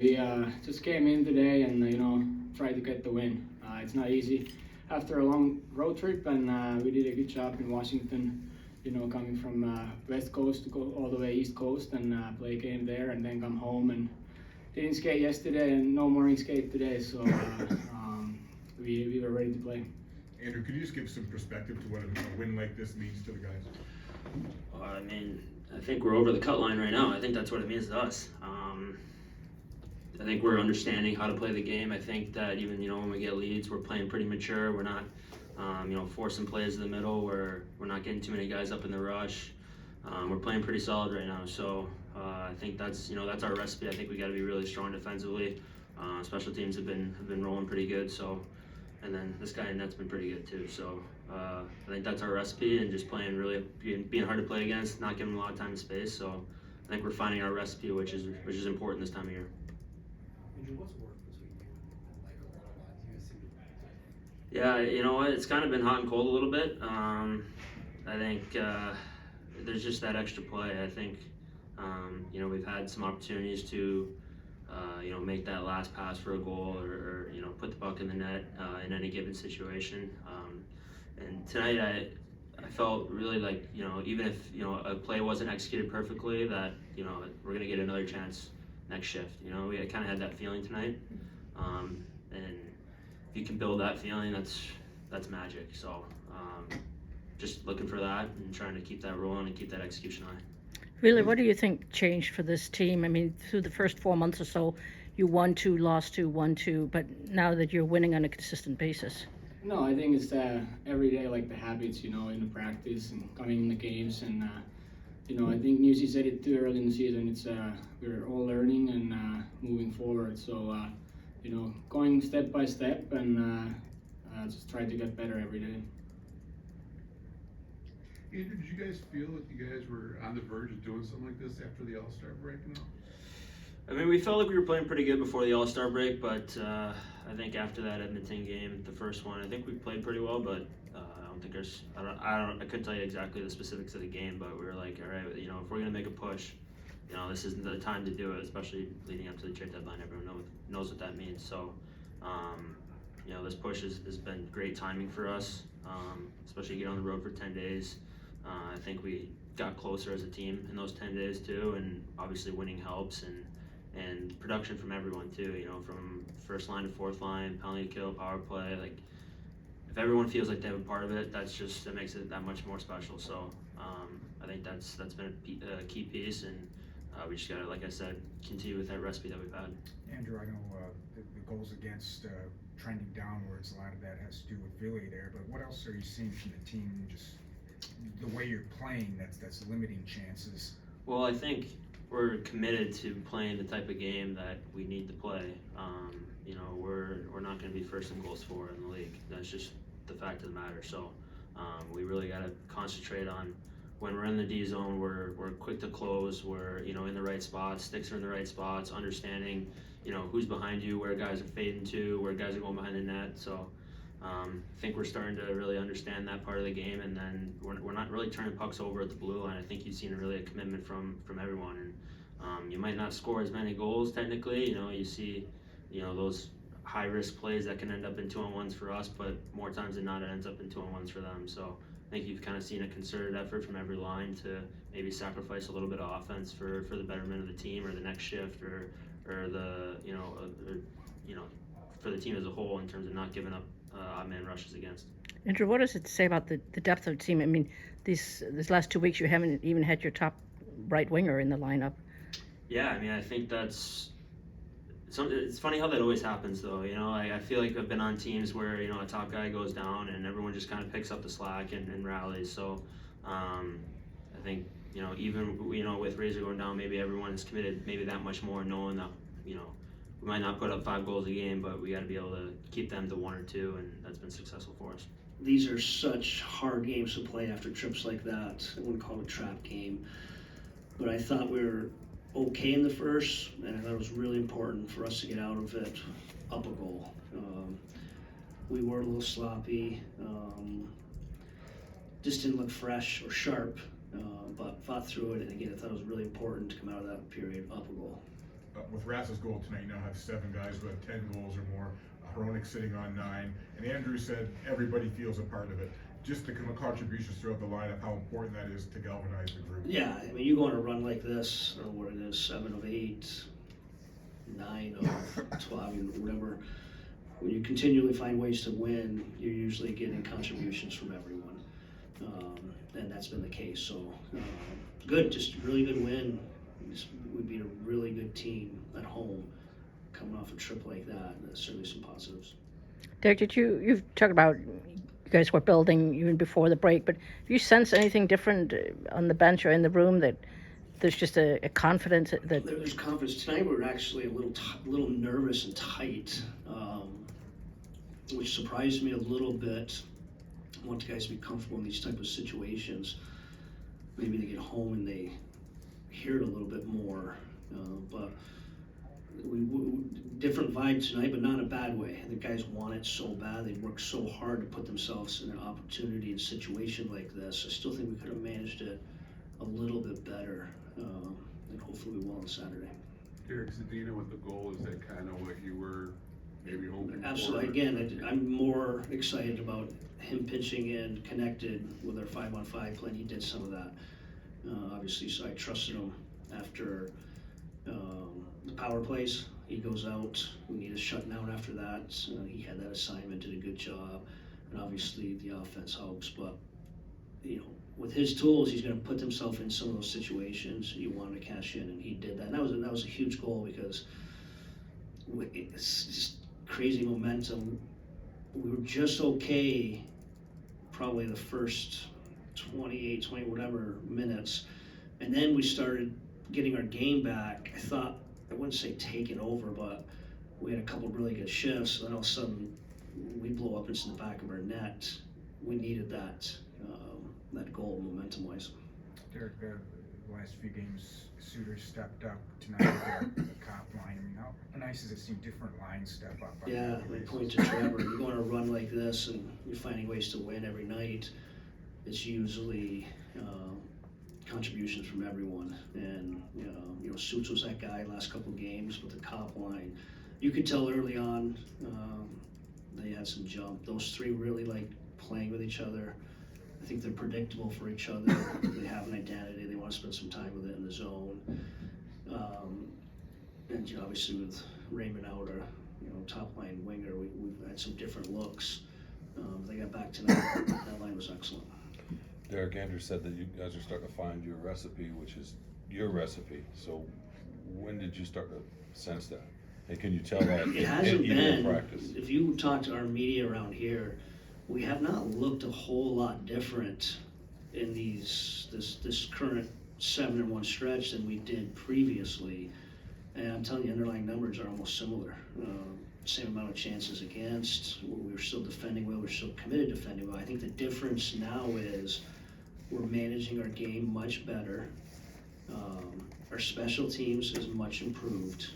We just came in today and tried to get the win. It's not easy after a long road trip, and we did a good job in Washington. Coming from West Coast to go all the way East Coast and play a game there, and then come home and didn't skate yesterday and no morning skate today. So we were ready to play. Andrew, could you just give some perspective to what a win like this means to the guys? I mean, I think we're over the cut line right now. I think that's what it means to us. I think we're understanding how to play the game. I think that even when we get leads, we're playing pretty mature. We're not forcing plays in the middle. We're not getting too many guys up in the rush. We're playing pretty solid right now. So I think that's our recipe. I think we got to be really strong defensively. Special teams have been rolling pretty good. So, and then this guy in net's been pretty good too. So I think that's our recipe, and just playing really being hard to play against, not giving them a lot of time and space. So I think we're finding our recipe, which is important this time of year. Andrew, what's worked between you and Michael Lalonde? You guys seem to. Yeah, you know what? It's kind of been hot and cold a little bit. I think there's just that extra play. I think we've had some opportunities to make that last pass for a goal, or put the puck in the net in any given situation. And tonight I felt really like even if a play wasn't executed perfectly, that we're gonna get another chance next shift. We kind of had that feeling tonight, and if you can build that feeling, that's magic. So just looking for that and trying to keep that rolling and keep that execution high. Really, what do you think changed for this team? I mean, through the first 4 months or so, you won 2, lost 2, won 2, but now that you're winning on a consistent basis. No, I think it's every day, like the habits, in the practice and coming in the games, and I think Newsy said it too early in the season. It's we're all learning and moving forward. So going step by step and just try to get better every day. Andrew, did you guys feel that you guys were on the verge of doing something like this after the All-Star break? I mean, we felt like we were playing pretty good before the All-Star break, but I think after that Edmonton game, the first one, I think we played pretty well, but I don't think I couldn't tell you exactly the specifics of the game, but we were like, all right, if we're gonna make a push, this isn't the time to do it, especially leading up to the trade deadline. Everyone knows what that means. So, this push has been great timing for us, especially get on the road for 10 days. I think we got closer as a team in those 10 days too, and obviously winning helps, and production from everyone too, from first line to fourth line, penalty kill, power play. Like, if everyone feels like they have a part of it, that makes it that much more special. So I think that's been a key piece, and we just gotta, like I said, continue with that recipe that we've had. Andrew, I know the goals against trending downwards, a lot of that has to do with Ville there, but what else are you seeing from the team, just the way you're playing that's limiting chances? Well, I think we're committed to playing the type of game that we need to play. We're not going to be first in goals for in the league. That's just the fact of the matter. So we really got to concentrate on when we're in the D zone. We're quick to close. We're in the right spots. Sticks are in the right spots. Understanding who's behind you, where guys are fading to, where guys are going behind the net. So I think we're starting to really understand that part of the game, and then we're not really turning pucks over at the blue line. I think you've seen a commitment from everyone, and you might not score as many goals technically. You see those high risk plays that can end up in 2-on-1s for us, but more times than not it ends up in 2-on-1s for them. So I think you've kind of seen a concerted effort from every line to maybe sacrifice a little bit of offense for the betterment of the team or the next shift or the for the team as a whole, in terms of not giving up odd man rushes against. Andrew, what does it say about the depth of the team? I mean, these last 2 weeks you haven't even had your top right winger in the lineup. Yeah, I mean, I think it's funny how that always happens, though. I feel like I've been on teams where a top guy goes down and everyone just kind of picks up the slack and rallies. So I think even with Razor going down, maybe everyone is committed maybe that much more, knowing that we might not put up 5 goals a game, but we got to be able to keep them to 1 or 2, and that's been successful for us. These are such hard games to play after trips like that. I wouldn't call it a trap game, but I thought we were okay in the first, and I thought it was really important for us to get out of it up a goal. We were a little sloppy, just didn't look fresh or sharp, but fought through it, and again, I thought it was really important to come out of that period up a goal. with Rass's goal tonight, you now have 7 guys who have 10 goals or more. Hronik sitting on 9, and Andrew said everybody feels a part of it. Just the contributions throughout the lineup, how important that is to galvanize the group. Yeah, I mean, you go on a run like this, or what it is, 7 of 8, 9 of 12, I mean, whatever. When you continually find ways to win, you're usually getting contributions from everyone. And that's been the case, so good, just a really good win. We'd be a really good team at home coming off a trip like that. There's certainly some positives. Derek, you've talked about you guys were building even before the break, but do you sense anything different on the bench or in the room that there's just a confidence that There's confidence. Tonight we were actually a little nervous and tight, which surprised me a little bit. I want the guys to be comfortable in these type of situations. Maybe they get home and they hear it a little bit more, but we different vibe tonight, but not in a bad way. The guys want it so bad. They worked so hard to put themselves in an opportunity and situation like this. I still think we could have managed it a little bit better, and hopefully we will on Saturday. Derek Zadina with the goal, is that kind of what you were maybe hoping for? Absolutely. Again, I'm more excited about him pitching in, connected with our 5-on-5 play. He did some of that, obviously, so I trusted him after the power plays. He goes out, we need a shutdown after that. He had that assignment, did a good job, and obviously the offense helps, but with his tools, he's going to put himself in some of those situations you want to cash in, and he did that. And that was a huge goal because it's just crazy momentum. We were just okay probably the first 20 whatever minutes, and then we started getting our game back. I wouldn't say taking over, but we had a couple of really good shifts, and then all of a sudden we blow up into the back of our net. We needed that goal momentum-wise. Derek, the last few games, Suter stepped up tonight with the Copp line. I mean, how nice is it seeing different lines step up? Yeah, I point to Trevor. You go on a run like this and you're finding ways to win every night. It's usually contributions from everyone. And, Suits was that guy last couple of games with the Copp line. You could tell early on they had some jump. Those three really like playing with each other. I think they're predictable for each other. They have an identity. They want to spend some time with it in the zone. And obviously with Raymond out, our top line winger, we've had some different looks. They got back tonight. That line was excellent. Derek, Andrew said that you guys are starting to find your recipe, which is your recipe. So when did you start to sense that? And can you tell that It hasn't even been. in practice? If you talk to our media around here, we have not looked a whole lot different in this current 7-1 stretch than we did previously. And I'm telling you, underlying numbers are almost similar. Same amount of chances against. We were still defending well. We're still committed to defending well. I think the difference now is we're managing our game much better. Our special teams is much improved,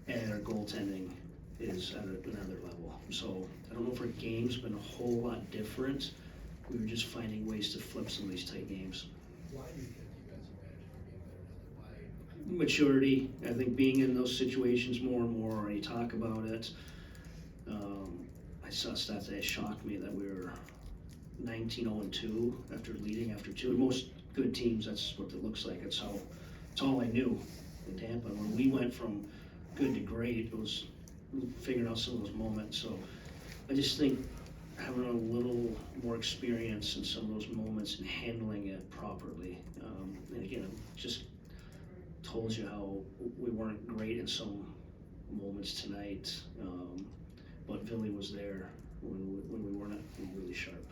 and our goaltending is at another level. So I don't know if our game's been a whole lot different. We were just finding ways to flip some of these tight games. Why do you think you guys are managing your game better than why? Maturity. I think being in those situations more and more, and you talk about it. I saw a stat today, it shocked me that we were 19-0-2 after leading after 2. And most good teams, that's what it looks like. It's all I knew in Tampa. When we went from good to great, it was figuring out some of those moments. So I just think having a little more experience in some of those moments and handling it properly. And again, it just told you how we weren't great in some moments tonight, but Ville was there when we weren't really sharp.